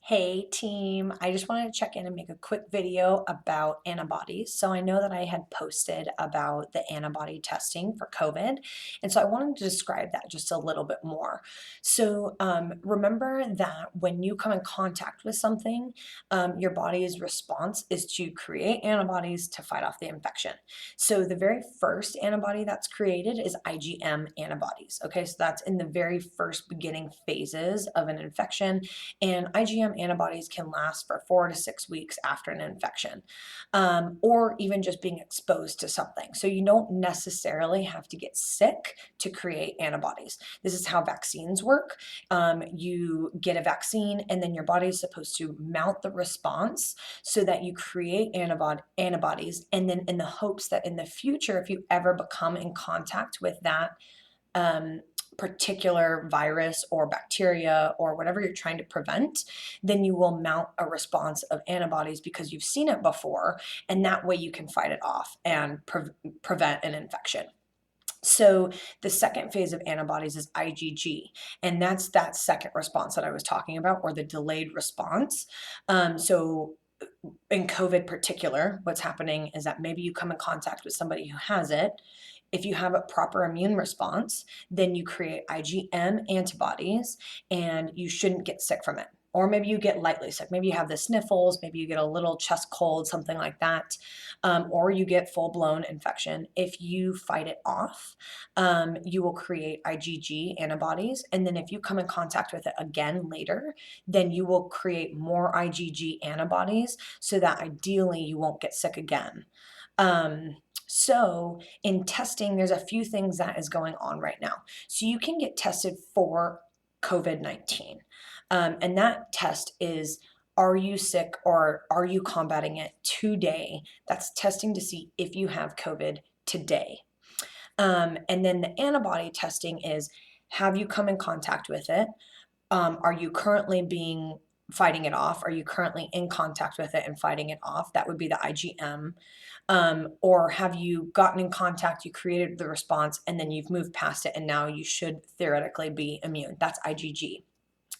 Hey team, I just wanted to check in and make a quick video about antibodies. So I know that I had posted about the antibody testing for COVID, and so I wanted to describe that just a little bit more. So remember that when you come in contact with something, your body's response is to create antibodies to fight off the infection. So the very first antibody that's created is IgM antibodies. Okay, so that's in the very first beginning phases of an infection, and IgM antibodies can last for 4 to 6 weeks after an infection, or even just being exposed to something. So you don't necessarily have to get sick to create antibodies. This is how vaccines work. You get a vaccine, and then your body is supposed to mount the response so that you create antibodies, and then in the hopes that in the future, if you ever become in contact with that um, particular virus or bacteria or whatever you're trying to prevent, then you will mount a response of antibodies because you've seen it before, and that way you can fight it off and prevent an infection. So the second phase of antibodies is IgG, and that's that second response that I was talking about, or the delayed response. So in COVID particular, what's happening is that maybe you come in contact with somebody who has it. If you have a proper immune response, then you create IgM antibodies and you shouldn't get sick from it. Or maybe you get lightly sick. Maybe you have the sniffles, maybe you get a little chest cold, something like that, or you get full blown infection. If you fight it off, you will create IgG antibodies. And then if you come in contact with it again later, then you will create more IgG antibodies so that ideally you won't get sick again. So in testing, there's a few things that is going on right now. So you can get tested for COVID-19. And that test is, are you sick or are you combating it today? That's testing to see if you have COVID today. And then the antibody testing is, have you come in contact with it? Are you currently fighting it off? Are you currently in contact with it and fighting it off? That would be the IgM. Or have you gotten in contact, you created the response, and then you've moved past it, and now you should theoretically be immune? That's IgG.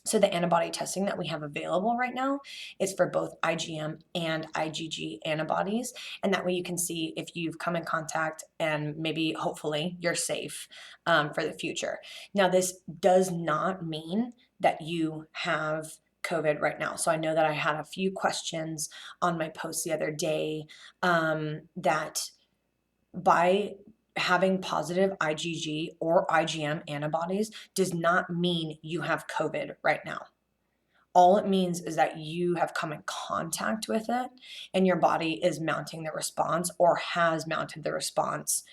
So the antibody testing that we have available right now is for both IgM and IgG antibodies, and that way you can see if you've come in contact and maybe hopefully you're safe for the future. Now, this does not mean that you have COVID right now. So I know that I had a few questions on my post the other day that by having positive IgG or IgM antibodies does not mean you have COVID right now. All it means is that you have come in contact with it and your body is mounting the response or has mounted the response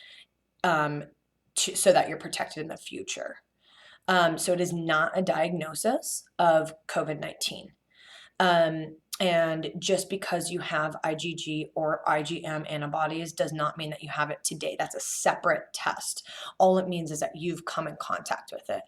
so that you're protected in the future. So it is not a diagnosis of COVID-19. And just because you have IgG or IgM antibodies does not mean that you have it today. That's a separate test. All it means is that you've come in contact with it.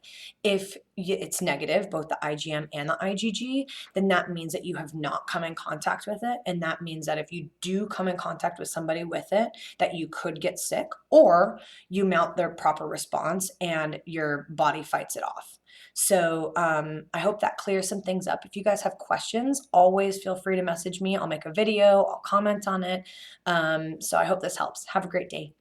If it's negative, both the IgM and the IgG, then that means that you have not come in contact with it. And that means that if you do come in contact with somebody with it, that you could get sick, or you mount their proper response and your body fights it off. So I hope that clears some things up. If you guys have questions, always feel free to message me. I'll make a video, I'll comment on it. So I hope this helps. Have a great day.